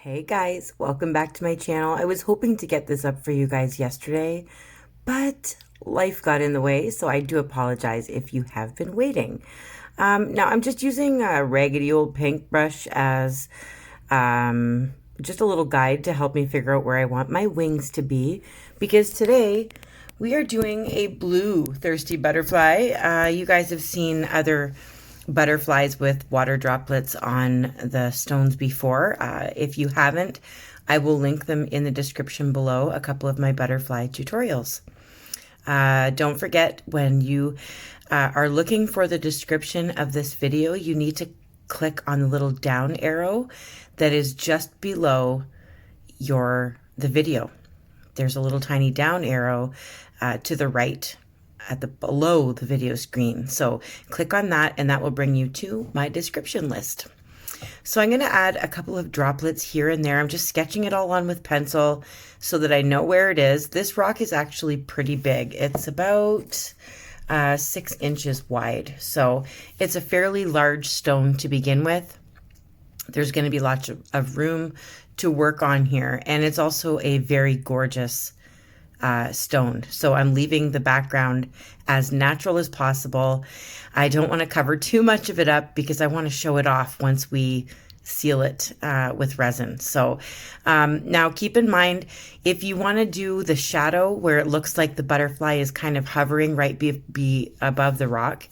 Hey guys, welcome back to my channel. I was hoping to get this up for you guys yesterday, but life got in the way, so I do apologize if you have been waiting. Now I'm just using a raggedy old paintbrush as just a little guide to help me figure out where I want my wings to be, because today we are doing a blue thirsty butterfly. You guys have seen other butterflies with water droplets on the stones before. If you haven't, I will link them in the description below, a couple of my butterfly tutorials. Don't forget, when you are looking for the description of this video, you need to click on the little down arrow that is just below the video. There's a little tiny down arrow to the right below the video screen. So click on that and that will bring you to my description list. So I'm going to add a couple of droplets here and there. I'm just sketching it all on with pencil so that I know where it is. This rock is actually pretty big. It's about 6 inches wide. So it's a fairly large stone to begin with. There's going to be lots of room to work on here. And it's also a very gorgeous stone. So I'm leaving the background as natural as possible. I don't want to cover too much of it up because I want to show it off once we seal it with resin. So now keep in mind, if you want to do the shadow where it looks like the butterfly is kind of hovering right be above the rock,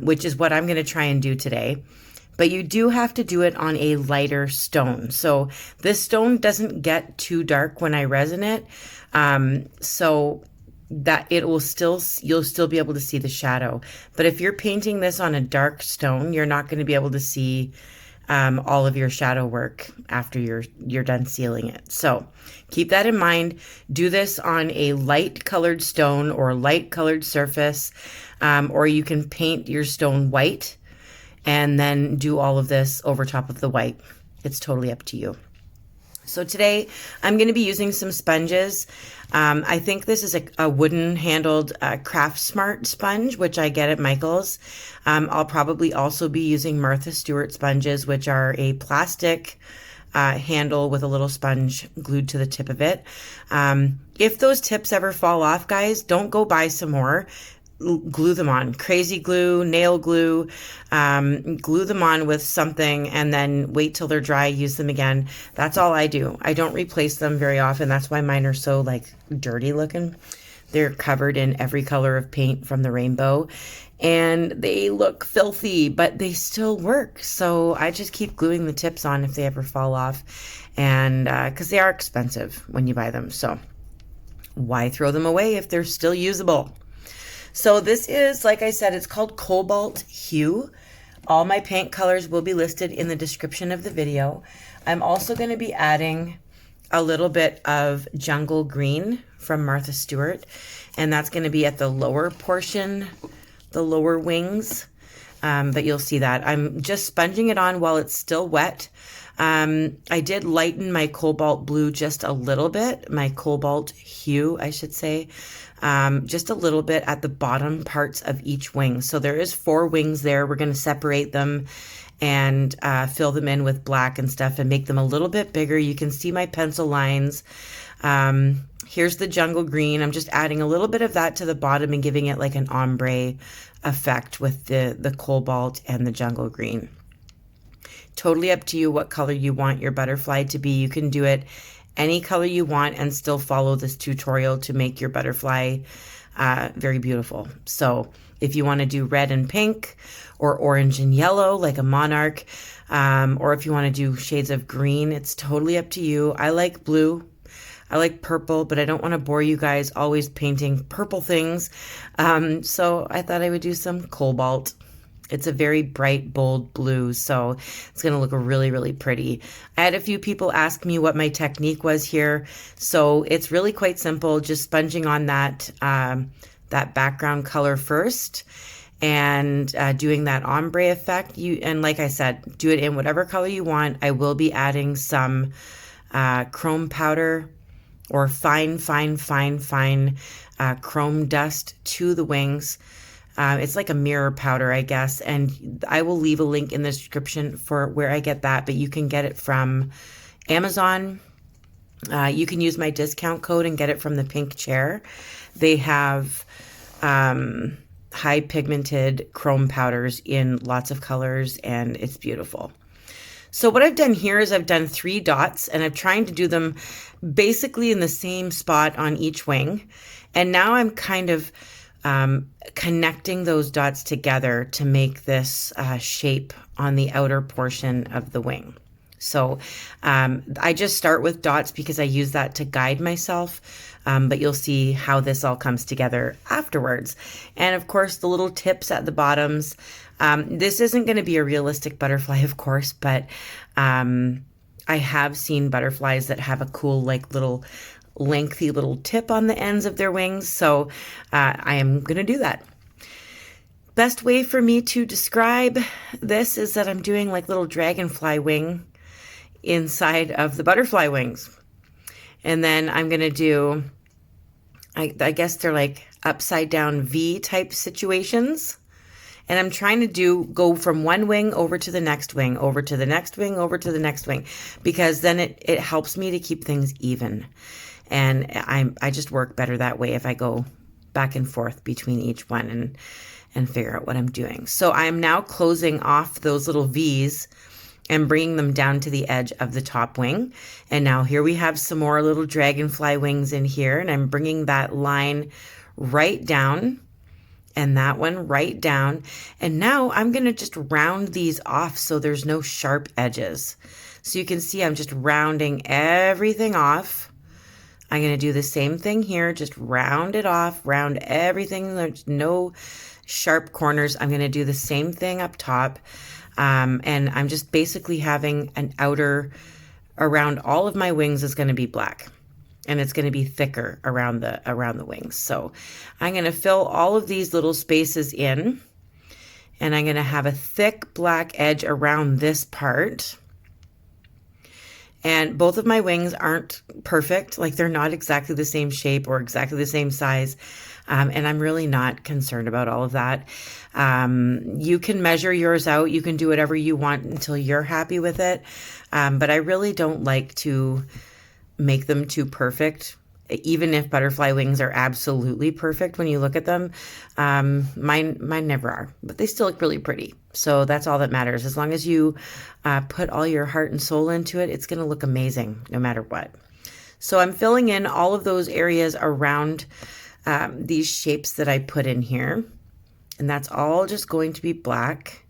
which is what I'm going to try and do today. But you do have to do it on a lighter stone. So this stone doesn't get too dark when I resin it, so that you'll still be able to see the shadow. But if you're painting this on a dark stone, you're not going to be able to see all of your shadow work after you're done sealing it. So keep that in mind. Do this on a light colored stone or light colored surface, or you can paint your stone white and then do all of this over top of the white. It's totally up to you. So today I'm going to be using some sponges. I think this is a wooden handled Craftsmart sponge, which I get at Michael's. I'll probably also be using Martha Stewart sponges, which are a plastic handle with a little sponge glued to the tip of it. If those tips ever fall off, guys, don't go buy some more. Glue them on. Crazy glue, nail glue, glue them on with something and then wait till they're dry, use them again. That's all I do. I don't replace them very often. That's why mine are so like dirty looking. They're covered in every color of paint from the rainbow and they look filthy, but they still work. So I just keep gluing the tips on if they ever fall off, and because they are expensive when you buy them. So why throw them away if they're still usable? So this is, like I said, it's called Cobalt Hue. All my paint colors will be listed in the description of the video. I'm also going to be adding a little bit of Jungle Green from Martha Stewart, and that's going to be at the lower portion, the lower wings, but you'll see that. I'm just sponging it on while it's still wet. I did lighten my cobalt blue just a little bit, my cobalt hue, I should say, just a little bit at the bottom parts of each wing. So there is 4 wings there. We're going to separate them and fill them in with black and stuff and make them a little bit bigger. You can see my pencil lines. Here's the jungle green. I'm just adding a little bit of that to the bottom and giving it like an ombre effect with the cobalt and the jungle green. Totally up to you what color you want your butterfly to be. You can do it any color you want and still follow this tutorial to make your butterfly very beautiful. So if you want to do red and pink or orange and yellow like a monarch, or if you want to do shades of green, it's totally up to you. I like blue. I like purple, but I don't want to bore you guys always painting purple things. So I thought I would do some cobalt. It's a very bright, bold blue, so it's going to look really, really pretty. I had a few people ask me what my technique was here, so it's really quite simple, just sponging on that background color first and doing that ombre effect. And like I said, do it in whatever color you want. I will be adding some chrome powder or fine chrome dust to the wings. It's like a mirror powder, I guess, and I will leave a link in the description for where I get that, but you can get it from Amazon. You can use my discount code and get it from the pink chair. They have high pigmented chrome powders in lots of colors, and it's beautiful. So what I've done here is I've done 3 dots, and I'm trying to do them basically in the same spot on each wing. And now I'm kind of connecting those dots together to make this shape on the outer portion of the wing. So I just start with dots because I use that to guide myself, but you'll see how this all comes together afterwards. And of course, the little tips at the bottoms. This isn't going to be a realistic butterfly, of course, but I have seen butterflies that have a cool, like, little lengthy little tip on the ends of their wings. So I am going to do that. Best way for me to describe this is that I'm doing like little dragonfly wing inside of the butterfly wings. And then I'm going to do, I guess they're like upside down V type situations. And I'm trying to go from one wing over to the next wing, over to the next wing, over to the next wing, because then it helps me to keep things even. And I just work better that way if I go back and forth between each one and figure out what I'm doing. So I'm now closing off those little V's and bringing them down to the edge of the top wing. And now here we have some more little dragonfly wings in here, and I'm bringing that line right down and that one right down. And now I'm going to just round these off so there's no sharp edges. So you can see I'm just rounding everything off. I'm going to do the same thing here, just round it off, round everything. There's no sharp corners. I'm going to do the same thing up top. And I'm just basically having an outer around all of my wings is going to be black, and it's going to be thicker around the wings. So I'm going to fill all of these little spaces in, and I'm going to have a thick black edge around this part. And both of my wings aren't perfect. Like, they're not exactly the same shape or exactly the same size. And I'm really not concerned about all of that. You can measure yours out. You can do whatever you want until you're happy with it. But I really don't like to make them too perfect. Even if butterfly wings are absolutely perfect when you look at them, mine never are, but they still look really pretty. So that's all that matters. As long as you put all your heart and soul into it, it's going to look amazing no matter what. So I'm filling in all of those areas around these shapes that I put in here, and that's all just going to be black.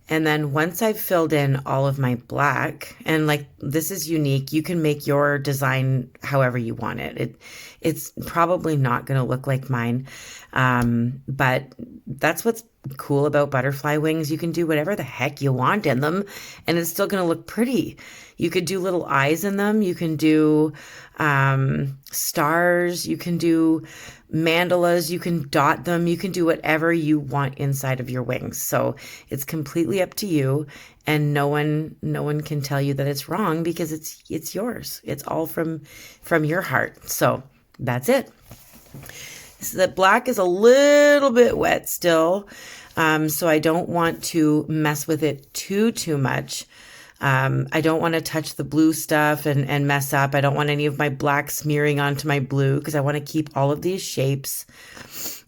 And then once I've filled in all of my black, and like, this is unique, you can make your design however you want it. It's probably not going to look like mine, but that's what's cool about butterfly wings. You can do whatever the heck you want in them, and it's still going to look pretty. You could do little eyes in them. You can do stars. You can do mandalas. You can dot them. You can do whatever you want inside of your wings. So it's completely up to you, and no one can tell you that it's wrong, because it's yours. It's all from your heart. So that's it. So the black is a little bit wet still, so I don't want to mess with it too much. I don't want to touch the blue stuff and mess up. I don't want any of my black smearing onto my blue, because I want to keep all of these shapes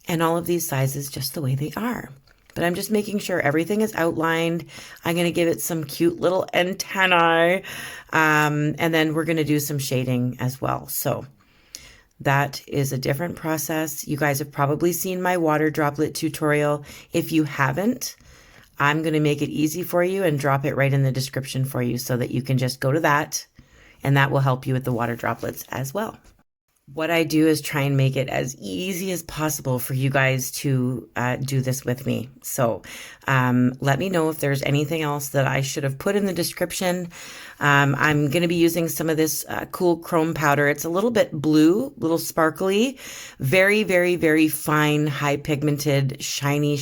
and all of these sizes just the way they are. But I'm just making sure everything is outlined. I'm going to give it some cute little antennae, and then we're going to do some shading as well. So that is a different process. You guys have probably seen my water droplet tutorial. If you haven't, I'm going to make it easy for you and drop it right in the description for you so that you can just go to that, and that will help you with the water droplets as well. What I do is try and make it as easy as possible for you guys to do this with me. So let me know if there's anything else that I should have put in the description. I'm going to be using some of this cool chrome powder. It's a little bit blue, a little sparkly, very, very, very fine, high pigmented, shiny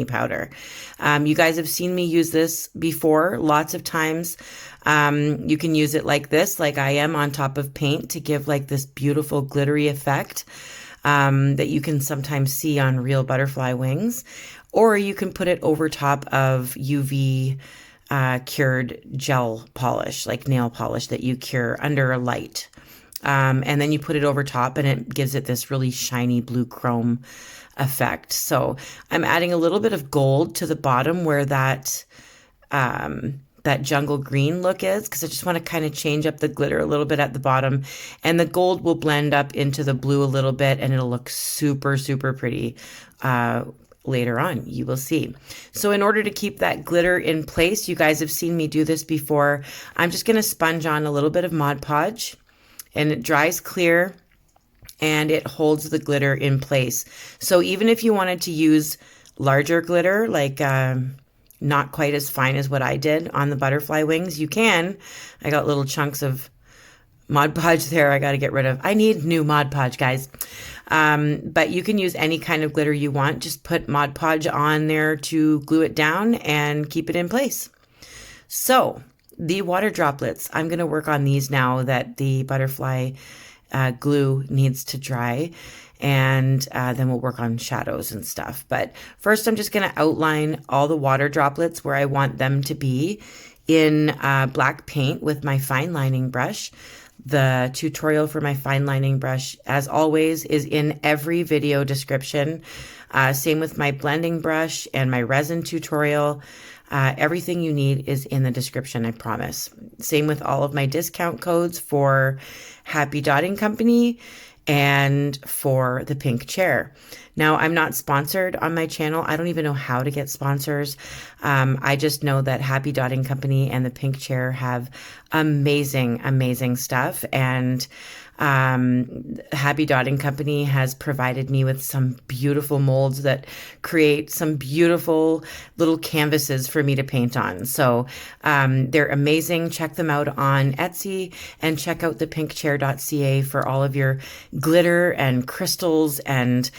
powder. You guys have seen me use this before lots of times. You can use it like this, like I am, on top of paint to give like this beautiful glittery effect that you can sometimes see on real butterfly wings. Or you can put it over top of UV cured gel polish, like nail polish that you cure under a light. And then you put it over top and it gives it this really shiny blue chrome effect. So I'm adding a little bit of gold to the bottom where that that jungle green look is, because I just want to kind of change up the glitter a little bit at the bottom, and the gold will blend up into the blue a little bit and it'll look super, super pretty later on. You will see. So in order to keep that glitter in place, you guys have seen me do this before, I'm just going to sponge on a little bit of Mod Podge, and it dries clear and it holds the glitter in place. So even if you wanted to use larger glitter, like not quite as fine as what I did on the butterfly wings, you can. I got little chunks of Mod Podge there I got to get rid of. I need new Mod Podge, guys. But you can use any kind of glitter you want. Just put Mod Podge on there to glue it down and keep it in place. So the water droplets, I'm going to work on these now that the butterfly glue needs to dry. And then we'll work on shadows and stuff. But first, I'm just going to outline all the water droplets where I want them to be in black paint with my fine lining brush. The tutorial for my fine lining brush, as always, is in every video description. Same with my blending brush and my resin tutorial. Everything you need is in the description, I promise. Same with all of my discount codes for Happy Dotting Company and for the pink chair. Now, I'm not sponsored on my channel. I don't even know how to get sponsors. I just know that Happy Dotting Company and the pink chair have amazing, amazing stuff. And Happy Dotting Company has provided me with some beautiful molds that create some beautiful little canvases for me to paint on. So they're amazing. Check them out on Etsy, and check out thepinkchair.ca for all of your glitter and crystals and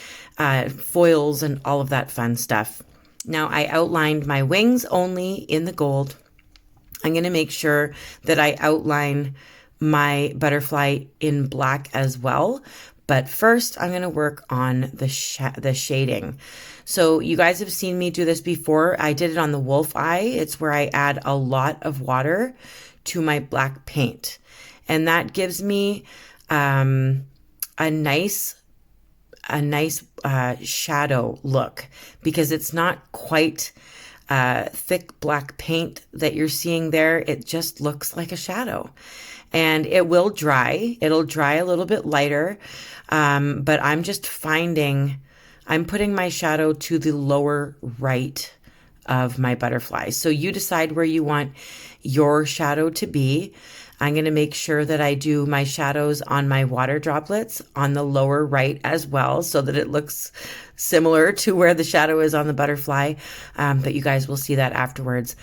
foils and all of that fun stuff. Now, I outlined my wings only in the gold. I'm going to make sure that I outline my butterfly in black as well. But first, I'm going to work on the shading. So you guys have seen me do this before. I did it on the wolf eye. It's where I add a lot of water to my black paint. And that gives me a nice shadow look, because it's not quite thick black paint that you're seeing there. It just looks like a shadow. And it will dry. It'll dry a little bit lighter. But I'm just I'm putting my shadow to the lower right of my butterfly. So you decide where you want your shadow to be. I'm going to make sure that I do my shadows on my water droplets on the lower right as well, so that it looks similar to where the shadow is on the butterfly. But you guys will see that afterwards.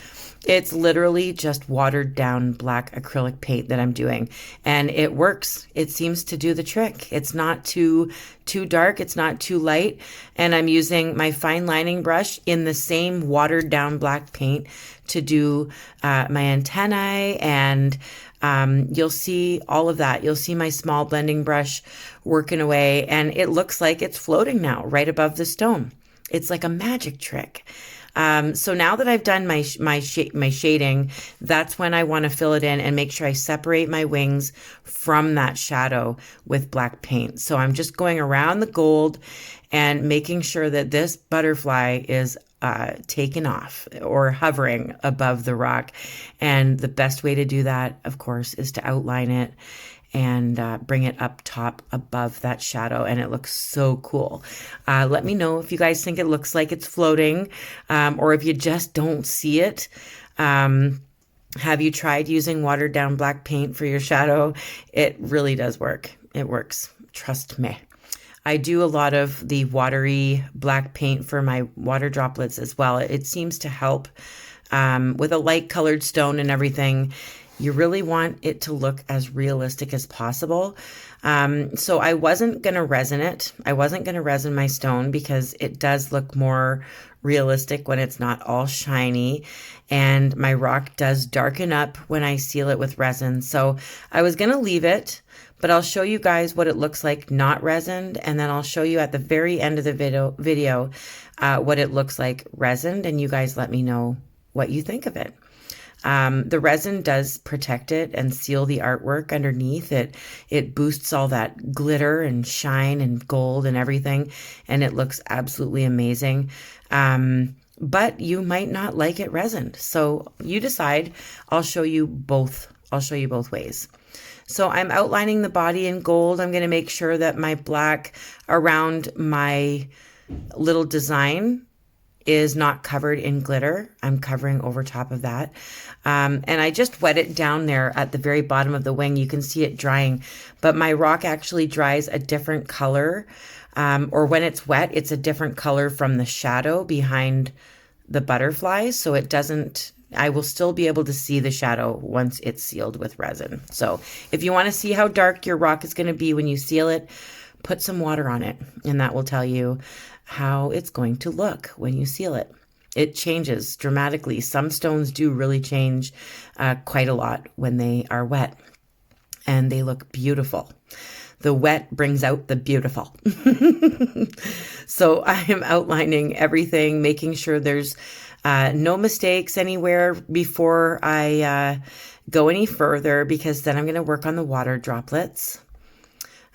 It's literally just watered down black acrylic paint that I'm doing, and it works. It seems to do the trick. It's not too dark. It's not too light. And I'm using my fine lining brush in the same watered down black paint to do my antennae, and you'll see all of that. You'll see my small blending brush working away, and it looks like it's floating now right above the stone. It's like a magic trick. So now that I've done my shading, that's when I want to fill it in and make sure I separate my wings from that shadow with black paint. So I'm just going around the gold and making sure that this butterfly is taken off or hovering above the rock. And the best way to do that, of course, is to outline it and bring it up top above that shadow, and it looks so cool. Let me know if you guys think it looks like it's floating, or if you just don't see it. Have you tried using watered down black paint for your shadow? It really does work. It works. Trust me. I do a lot of the watery black paint for my water droplets as well. It seems to help with a light colored stone and everything. You really want it to look as realistic as possible. So I wasn't going to resin it. I wasn't going to resin my stone because it does look more realistic when it's not all shiny. And my rock does darken up when I seal it with resin. So I was going to leave it, but I'll show you guys what it looks like not resined. And then I'll show you at the very end of the video what it looks like resined. And you guys let me know what you think of it. The resin does protect it and seal the artwork underneath it. It boosts all that glitter and shine and gold and everything, and it looks absolutely amazing. But you might not like it resined, so you decide. I'll show you both. I'll show you both ways. So I'm outlining the body in gold. I'm going to make sure that my black around my little design is not covered in glitter. I'm covering over top of that. And I just wet it down there at the very bottom of the wing. You can see it drying, but my rock actually dries a different color. Or when it's wet, it's a different color from the shadow behind the butterfly. So it doesn't, I will still be able to see the shadow once it's sealed with resin. So if you want to see how dark your rock is going to be when you seal it, put some water on it, and that will tell you how it's going to look when you seal it. It changes dramatically. Some stones do really change quite a lot when they are wet, and they look beautiful. The wet brings out the beautiful. So I am outlining everything, making sure there's no mistakes anywhere before I go any further, because then I'm going to work on the water droplets.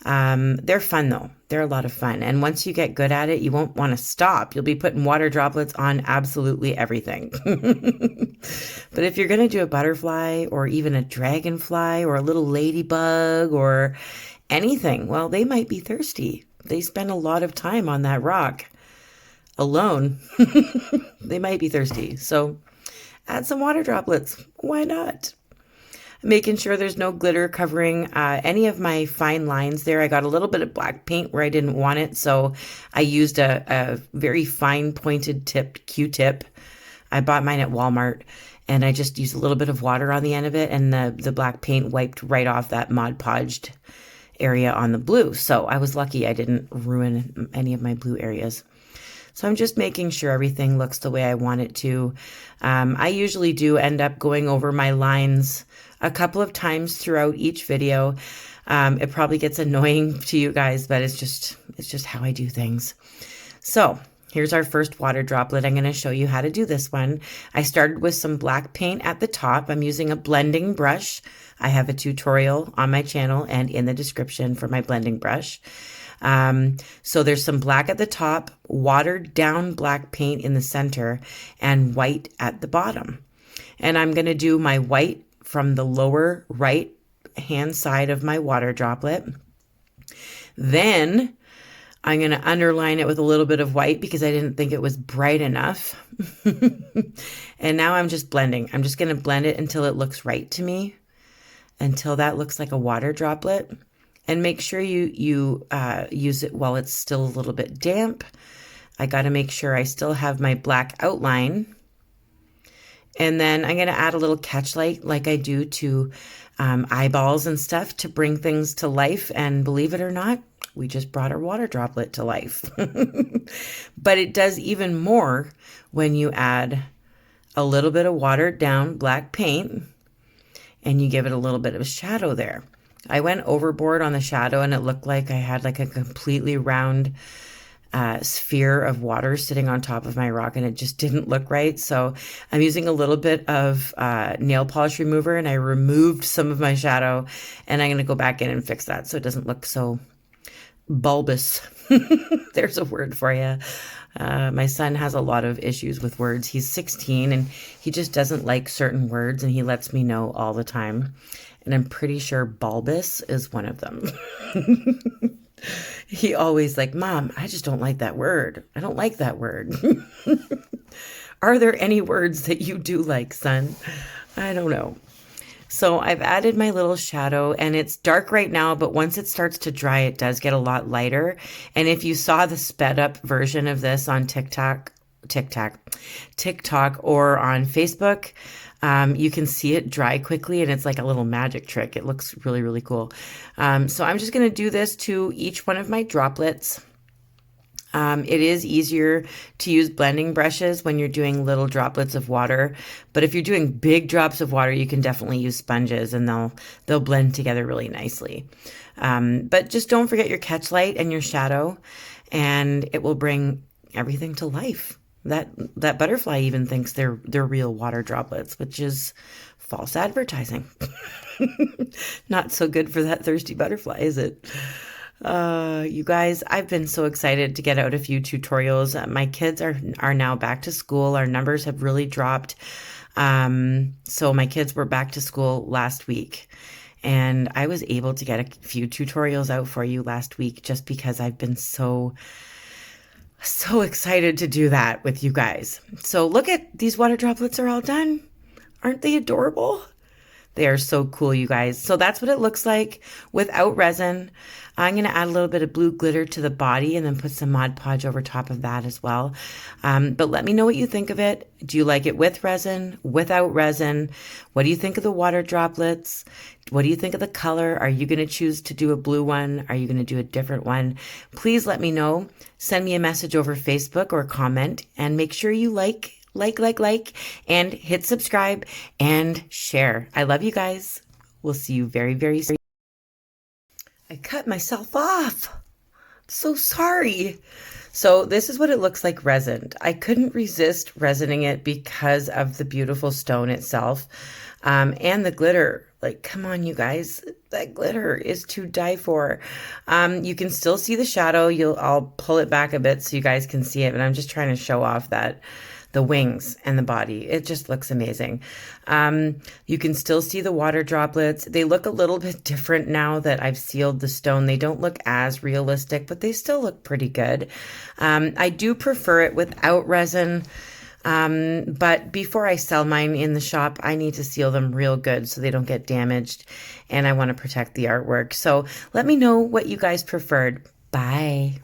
They're fun though. They're a lot of fun. And once you get good at it, you won't want to stop. You'll be putting water droplets on absolutely everything. But if you're going to do a butterfly or even a dragonfly or a little ladybug or anything, well, they might be thirsty. They spend a lot of time on that rock alone. They might be thirsty. So add some water droplets. Why not? Making sure there's no glitter covering any of my fine lines there. I got a little bit of black paint where I didn't want it, so I used a very fine pointed tipped Q-tip. I bought mine at Walmart, and I just used a little bit of water on the end of it, and the black paint wiped right off that Mod Podged area on the blue. So I was lucky I didn't ruin any of my blue areas. So I'm just making sure everything looks the way I want it to. I usually do end up going over my lines a couple of times throughout each video. It probably gets annoying to you guys, but it's just how I do things. So here's our first water droplet. I'm going to show you how to do this one. I started with some black paint at the top. I'm using a blending brush. I have a tutorial on my channel and in the description for my blending brush. So there's some black at the top, watered down black paint in the center, and white at the bottom. And I'm going to do my white from the lower right hand side of my water droplet. Then I'm going to underline it with a little bit of white because I didn't think it was bright enough. And now I'm just blending. I'm just going to blend it until it looks right to me, until that looks like a water droplet. And make sure you use it while it's still a little bit damp. I got to make sure I still have my black outline. And then I'm going to add a little catch light like I do to eyeballs and stuff to bring things to life. And believe it or not, we just brought our water droplet to life. But it does even more when you add a little bit of watered down black paint and you give it a little bit of shadow there. I went overboard on the shadow and it looked like I had like a completely round sphere of water sitting on top of my rock, and it just didn't look right. So I'm using a little bit of nail polish remover, and I removed some of my shadow, and I'm going to go back in and fix that so it doesn't look so bulbous. There's a word for you. My son has a lot of issues with words. He's 16 and he just doesn't like certain words, and he lets me know all the time. And I'm pretty sure bulbous is one of them. He always like, Mom, I just don't like that word. I don't like that word. Are there any words that you do like, son? I don't know. So I've added my little shadow, and it's dark right now, but once it starts to dry, it does get a lot lighter. And if you saw the sped up version of this on TikTok or on Facebook, you can see it dry quickly, and it's like a little magic trick. It looks really, really cool. So I'm just going to do this to each one of my droplets. It is easier to use blending brushes when you're doing little droplets of water, but if you're doing big drops of water, you can definitely use sponges, and they'll blend together really nicely. But just don't forget your catch light and your shadow, and it will bring everything to life. That butterfly even thinks they're real water droplets, which is false advertising. Not so good for that thirsty butterfly, is it? You guys, I've been so excited to get out a few tutorials. My kids are now back to school. Our numbers have really dropped. So my kids were back to school last week, and I was able to get a few tutorials out for you last week just because I've been so excited to do that with you guys. So look at these water droplets are all done. Aren't they adorable? They are so cool, you guys. So that's what it looks like without resin. I'm going to add a little bit of blue glitter to the body and then put some Mod Podge over top of that as well. But let me know what you think of it. Do you like it with resin, without resin? What do you think of the water droplets? What do you think of the color? Are you going to choose to do a blue one? Are you going to do a different one? Please let me know. Send me a message over Facebook or comment, and make sure you like, and hit subscribe and share. I love you guys. We'll see you very, very soon. I cut myself off. So sorry. So this is what it looks like resined. I couldn't resist resining it because of the beautiful stone itself, and the glitter. Like, come on, you guys, that glitter is to die for. You can still see the shadow. I'll pull it back a bit so you guys can see it, but I'm just trying to show off that the wings and the body. It just looks amazing. You can still see the water droplets. They look a little bit different now that I've sealed the stone. They don't look as realistic, but they still look pretty good. I do prefer it without resin. But before I sell mine in the shop, I need to seal them real good so they don't get damaged, and I want to protect the artwork. So let me know what you guys preferred. Bye.